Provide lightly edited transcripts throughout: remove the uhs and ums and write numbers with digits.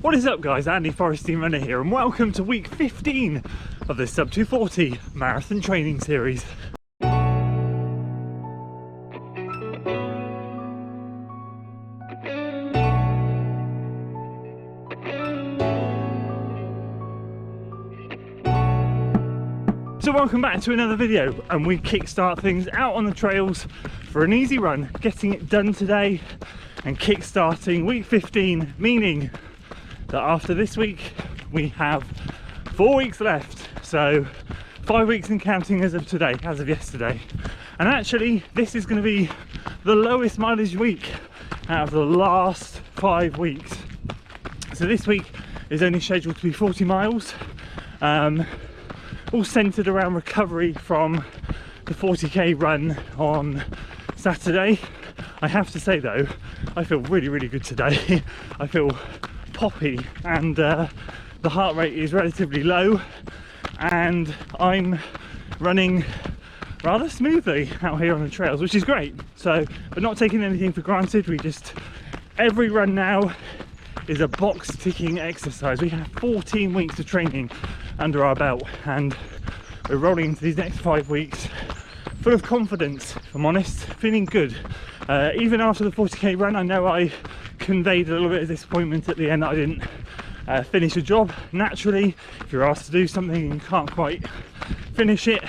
What is up guys, Andy Forestine Runner here and welcome to week 15 of the Sub 240 Marathon Training Series. So welcome back to another video, and we kickstart things out on the trails for an easy run, getting it done today and kickstarting week 15, meaning that after this week we have 4 weeks left, so 5 weeks and counting as of today, as of yesterday. And actually this is going to be the lowest mileage week out of the last 5 weeks. So this week is only scheduled to be 40 miles, all centered around recovery from the 40k run on Saturday. I have to say though, I feel really good today. I feel poppy, and the heart rate is relatively low and I'm running rather smoothly out here on the trails, which is great. So, but not taking anything for granted. Every run now is a box ticking exercise. We have 14 weeks of training under our belt and we're rolling into these next 5 weeks full of confidence, if I'm honest, feeling good. Even after the 40k run, I know I conveyed a little bit of disappointment at the end that I didn't finish a job. Naturally, if you're asked to do something and you can't quite finish it,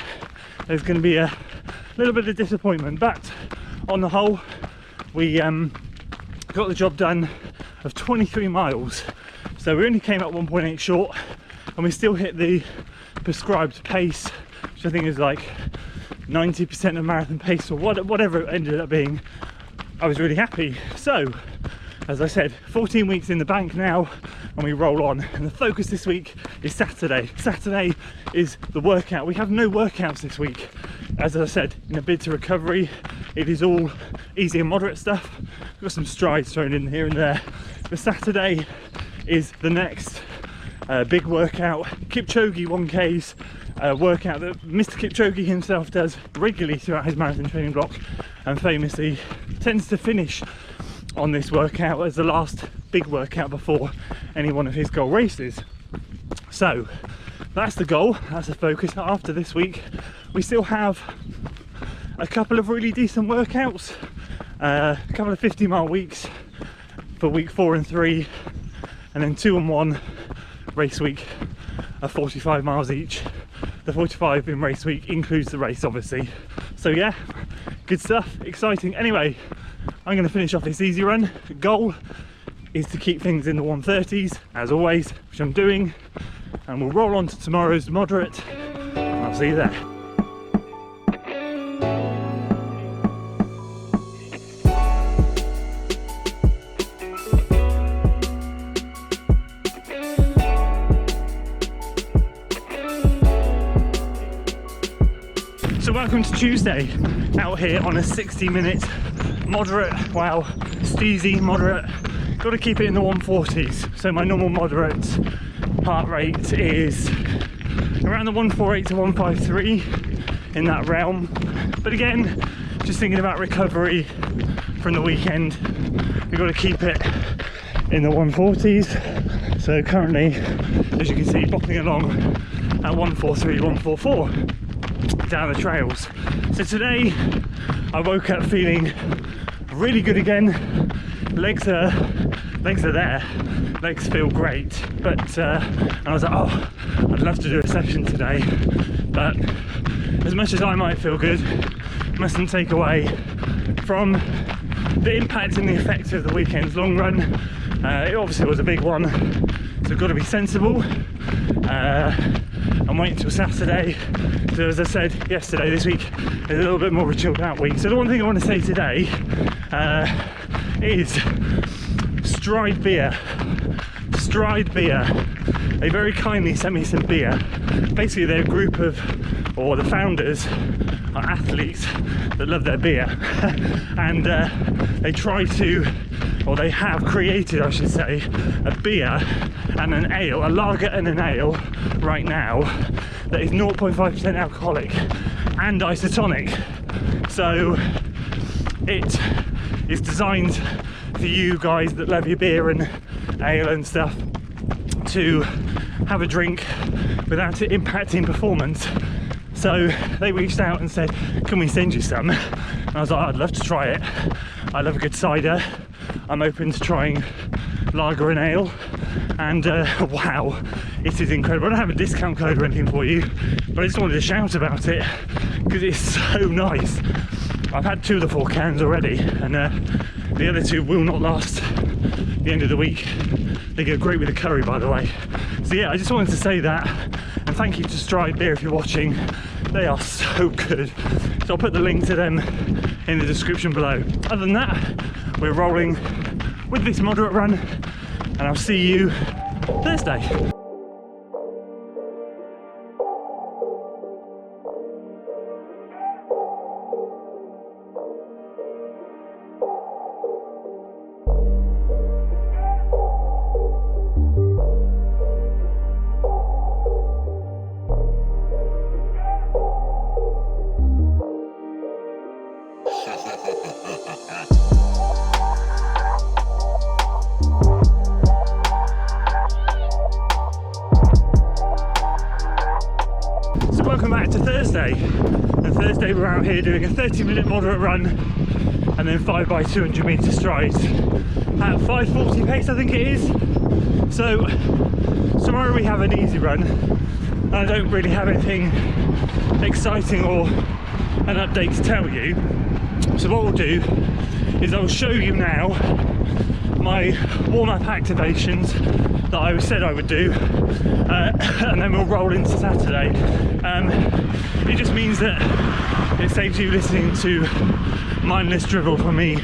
there's going to be a little bit of disappointment, but on the whole we got the job done of 23 miles, so we only came up 1.8 short and we still hit the prescribed pace, which I think is like 90% of marathon pace or whatever it ended up being. I was really happy. So as I said, 14 weeks in the bank now and we roll on, and the focus this week is Saturday. Saturday is the workout. We have no workouts this week, as I said, in a bid to recovery. It is all easy and moderate stuff. We've got some strides thrown in here and there, but Saturday is the next big workout. Kipchoge 1K's workout that Mr. Kipchoge himself does regularly throughout his marathon training block, and famously tends to finish on this workout as the last big workout before any one of his goal races. So that's the goal, that's the focus. After this week we still have a couple of really decent workouts, a couple of 50-mile weeks for week 4 and 3, and then 2 and 1 race week of 45 miles each. The 45 in race week includes the race, obviously. So yeah, good stuff, exciting. Anyway, I'm going to finish off this easy run. The goal is to keep things in the 130s as always, which I'm doing, and we'll roll on to tomorrow's moderate and I'll see you there. So welcome to Tuesday, out here on a 60-minute moderate, wow, Steasy moderate. Got to keep it in the 140s. So my normal moderate heart rate is around the 148 to 153, in that realm. But again, just thinking about recovery from the weekend, we've got to keep it in the 140s. So currently, as you can see, bopping along at 143, 144. Down the trails. So today I woke up feeling really good again. Legs are there, legs feel great, but and I was like, oh, I'd love to do a session today, but as much as I might feel good, mustn't take away from the impact and the effect of the weekend's long run. It obviously was a big one, so I've got to be sensible. I'm waiting till Saturday. So as I said yesterday, this week is a little bit more of a chilled out week. So the one thing I want to say today is Stride Beer. Stride Beer. They very kindly sent me some beer. Basically they're a group of, or the founders are athletes that love their beer. And they try to, or they have created, I should say, a beer and an ale, a lager and an ale right now that is 0.5% alcoholic and isotonic. So it is designed for you guys that love your beer and ale and stuff. to have a drink without it impacting performance. So they reached out and said, can we send you some? And I was like, I'd love to try it. I love a good cider. I'm open to trying lager and ale. And wow, it is incredible. I don't have a discount code or anything for you, but I just wanted to shout about it because it's so nice. I've had 2 of the 4 cans already, and the other 2 will not last the end of the week. They go great with the curry, by the way. So yeah, I just wanted to say that, and thank you to Stride Beer if you're watching. They are so good. So I'll put the link to them in the description below. Other than that, we're rolling with this moderate run, and I'll see you Thursday. So welcome back to Thursday. And Thursday we're out here doing a 30-minute moderate run and then 5x 200 metre strides at 5:40 pace, I think it is. So tomorrow we have an easy run, and I don't really have anything exciting or an update to tell you. So what we'll do is I'll show you now my warm-up activations that I said I would do, and then we'll roll into Saturday. It just means that it saves you listening to mindless drivel from me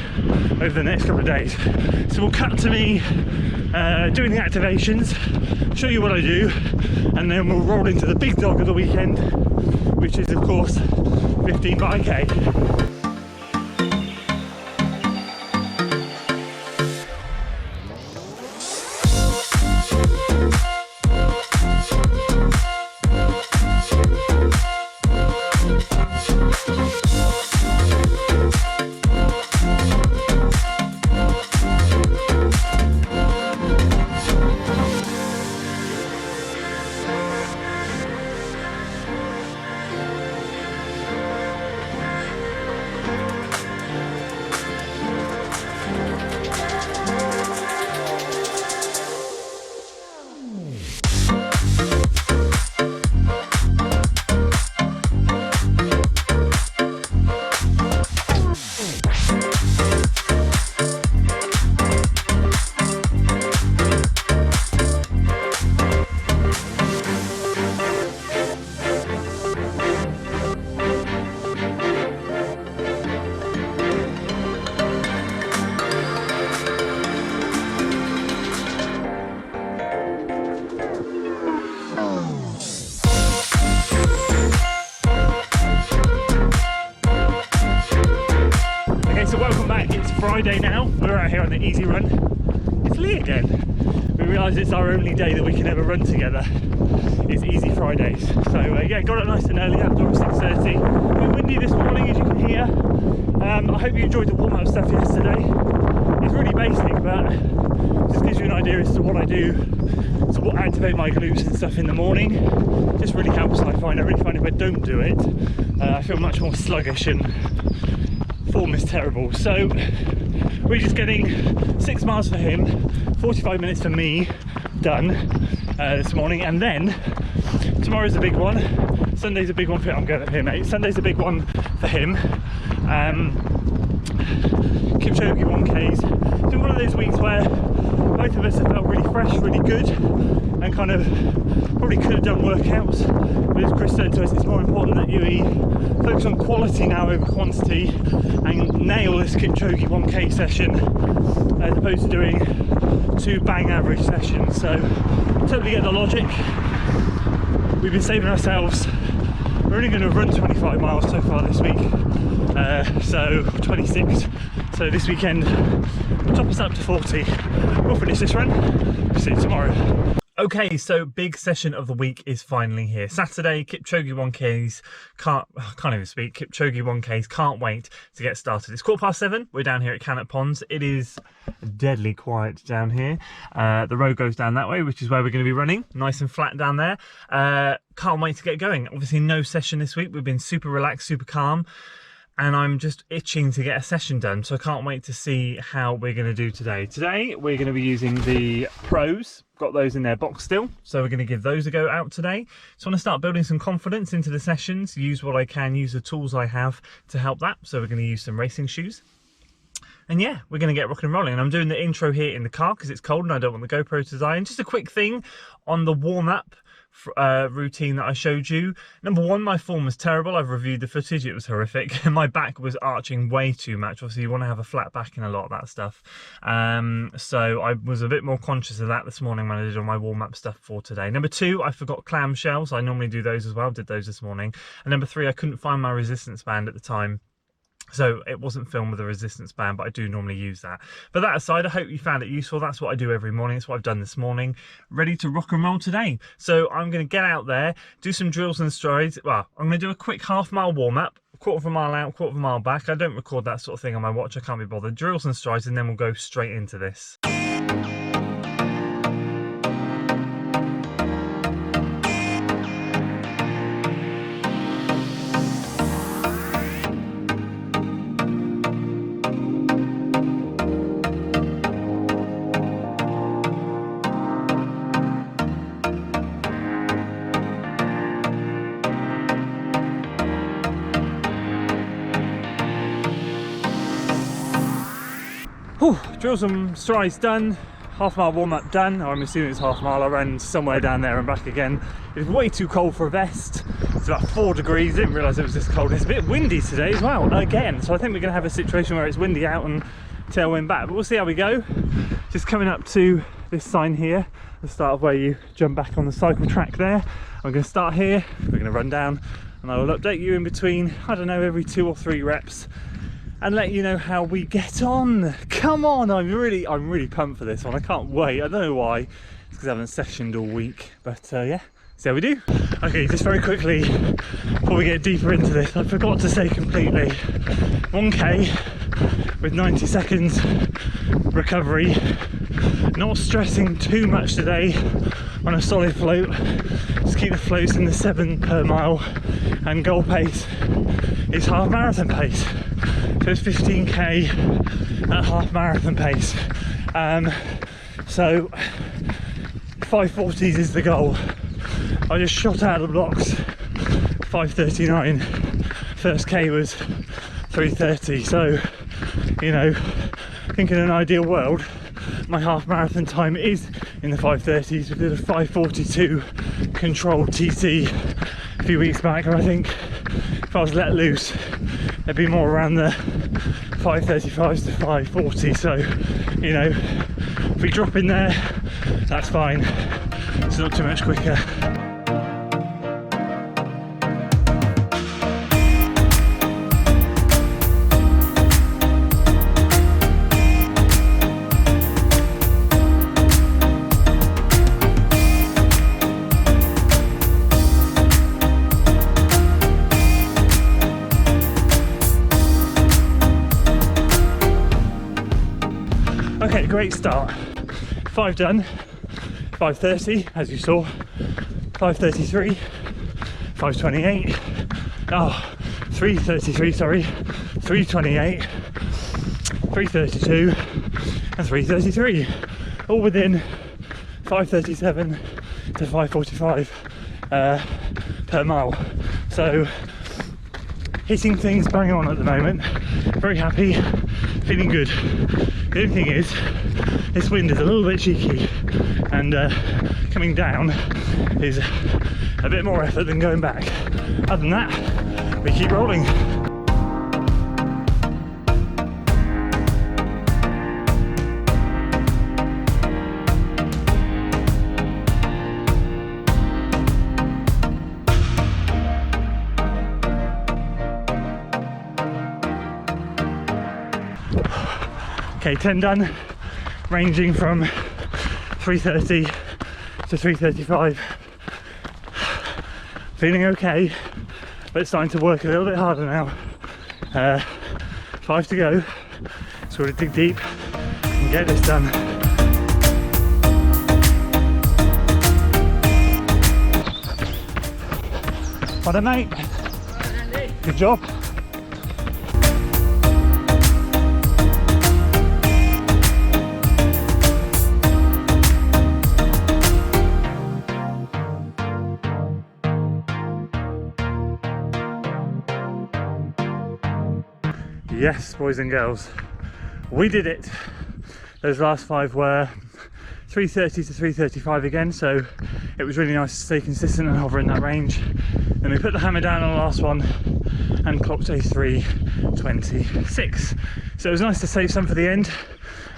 over the next couple of days. So we'll cut to me doing the activations, show you what I do, and then we'll roll into the big dog of the weekend, which is of course 15 by K. Friday now, we're out here on the easy run. It's Lee again. We realise it's our only day that we can ever run together. It's easy Fridays. So yeah, got up nice and early, outdoor at 6:30. A bit windy this morning, as you can hear. I hope you enjoyed the warm-up stuff yesterday. It's really basic, but just gives you an idea as to what I do, to what activate my glutes and stuff in the morning. Just really helps. I really find if I don't do it, I feel much more sluggish and form is terrible. So we're just getting 6 miles for him, 45 minutes for me done this morning, and then tomorrow's a big one. Sunday's a big one for him. I'm going up here, mate. Sunday's a big one for him. KIPCHOGE 1Ks. It's been one of those weeks where both of us have felt really fresh, really good, and kind of probably could have done workouts, but as Chris said to us, it's more important that you focus on quality now over quantity and nail this KIPCHOGE 1K session as opposed to doing 2 bang average sessions. So totally get the logic. We've been saving ourselves. We're only going to run 25 miles so far this week, so 26. So this weekend we'll top us up to 40. We'll finish this run. See you tomorrow. Okay, so big session of the week is finally here. Saturday, Kipchoge 1Ks, can't even speak, Kipchoge 1Ks, can't wait to get started. It's 7:15, we're down here at Cannock Ponds. It is deadly quiet down here. The road goes down that way, which is where we're going to be running, nice and flat down there. Can't wait to get going. Obviously no session this week, we've been super relaxed, super calm. And I'm just itching to get a session done, so I can't wait to see how we're going to do today. Today we're going to be using the Pros, got those in their box still, so we're going to give those a go out today. So I want to start building some confidence into the sessions, use what I can, use the tools I have to help that. So we're going to use some racing shoes. And yeah, we're going to get rock and rolling. And I'm doing the intro here in the car because it's cold and I don't want the GoPro to die. And just a quick thing on the warm-up routine that I showed you. Number one, my form was terrible. I've reviewed the footage, it was horrific. My back was arching way too much. Obviously you want to have a flat back in a lot of that stuff. So I was a bit more conscious of that this morning when I did all my warm-up stuff for today. Number two, I forgot clamshells. I normally do those as well, did those this morning. And number three, I couldn't find my resistance band at the time. So it wasn't filmed with a resistance band, but I do normally use that. But that aside, I hope you found it useful. That's what I do every morning. It's what I've done this morning. Ready to rock and roll today. So I'm going to get out there, do some drills and strides. Well, I'm going to do a quick half-mile warm-up, quarter of a mile out, quarter of a mile back. I don't record that sort of thing on my watch. I can't be bothered. Drills and strides, and then we'll go straight into this. Drills and strides done, half-mile warm-up done. I'm assuming it's half-mile. I ran somewhere down there and back again. It's way too cold for a vest. It's about 4 degrees. Didn't realise it was this cold. It's a bit windy today as well, again. So I think we're going to have a situation where it's windy out and tailwind back. But we'll see how we go. Just coming up to this sign here, the start of where you jump back on the cycle track there. I'm going to start here. We're going to run down, and I will update you in between, I don't know, every 2 or 3 reps. And let you know how we get on. Come on, I'm really pumped for this one. I can't wait. I don't know why. It's because I haven't sessioned all week, but yeah, see how we do. Okay, just very quickly before we get deeper into this, I forgot to say completely, 1K with 90 seconds recovery. Not stressing too much today on a solid float. Just keep the floats in the 7 per mile, and goal pace is half marathon pace. So it's 15k at half marathon pace. So 5:40s is the goal. I just shot out of the blocks 5:39. First K was 3:30. So, you know, I think in an ideal world, my half marathon time is in the 5:30s. We did a 5:42 controlled TC a few weeks back, and I think if I was let loose, it'd be more around the 5:35s to 5:40. So, you know, if we drop in there, that's fine. It's not too much quicker. Okay, great start. 5 done, 5:30 as you saw, 5:33, 5:28, 3:33, sorry, 3:28, 3:32 and 3:33, all within 5:37 to 5:45 per mile. So hitting things bang on at the moment, very happy, feeling good. The only thing is, this wind is a little bit cheeky, and coming down is a bit more effort than going back. Other than that, we keep rolling. Okay, 10 done, ranging from 3:30 to 3:35. Feeling okay, but it's starting to work a little bit harder now. 5 to go, so we've got to dig deep and get this done. What a mate. Good job. Yes, boys and girls, we did it. Those last 5 were 3:30 to 3:35 again, so it was really nice to stay consistent and hover in that range. Then we put the hammer down on the last one and clocked a 3:26. So it was nice to save some for the end.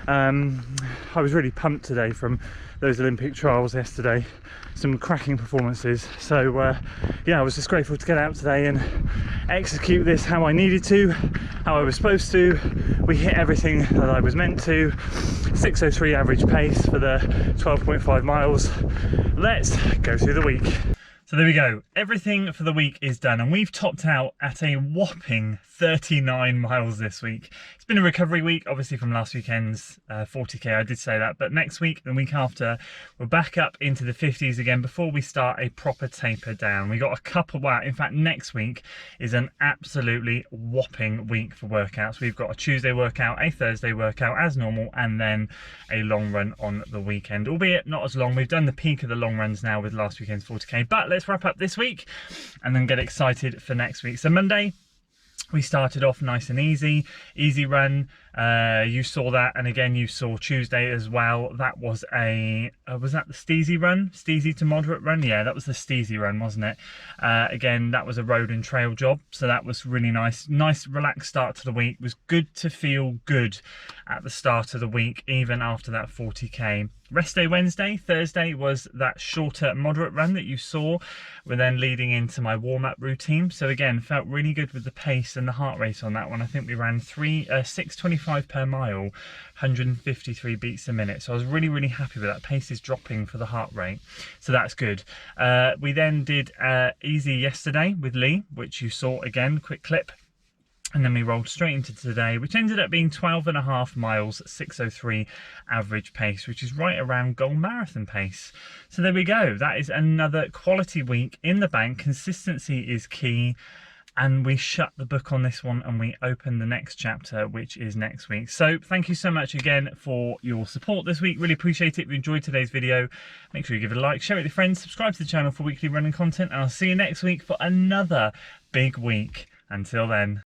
I was really pumped today from those Olympic trials yesterday. Some cracking performances. So yeah, I was just grateful to get out today and execute this how I needed to, how I was supposed to. We hit everything that I was meant to. 6:03 average pace for the 12.5 miles. Let's go through the week. So there we go, everything for the week is done, and we've topped out at a whopping 39 miles this week. It's been a recovery week, obviously, from last weekend's 40k, I did say that, but next week and week after, we're back up into the 50s again before we start a proper taper down. We got a couple, well, in fact, next week is an absolutely whopping week for workouts. We've got a Tuesday workout, a Thursday workout as normal, and then a long run on the weekend, albeit not as long. We've done the peak of the long runs now with last weekend's 40k, but let's wrap up this week and then get excited for next week. So Monday, we started off nice and easy run. You saw that, and again you saw Tuesday as well. That was a was that the Steasy run, Steasy to moderate run? Yeah, that was the Steasy run, wasn't it? Again, that was a road and trail job, so that was really nice relaxed start to the week. It was good to feel good at the start of the week, even after that 40k. Rest day Wednesday. Thursday was that shorter moderate run that you saw. We're then leading into my warm-up routine. So again, felt really good with the pace and the heart rate on that one. I think we ran 6:25 per mile, 153 beats a minute. So I was really happy with that. Pace is dropping for the heart rate, so that's good. We then did easy yesterday with Lee, which you saw again, quick clip. And then we rolled straight into today, which ended up being 12.5 miles, 6:03 average pace, which is right around goal marathon pace. So there we go. That is another quality week in the bank. Consistency is key. And we shut the book on this one and we open the next chapter, which is next week. So thank you so much again for your support this week. Really appreciate it. If you enjoyed today's video, make sure you give it a like, share it with your friends, subscribe to the channel for weekly running content, and I'll see you next week for another big week. Until then.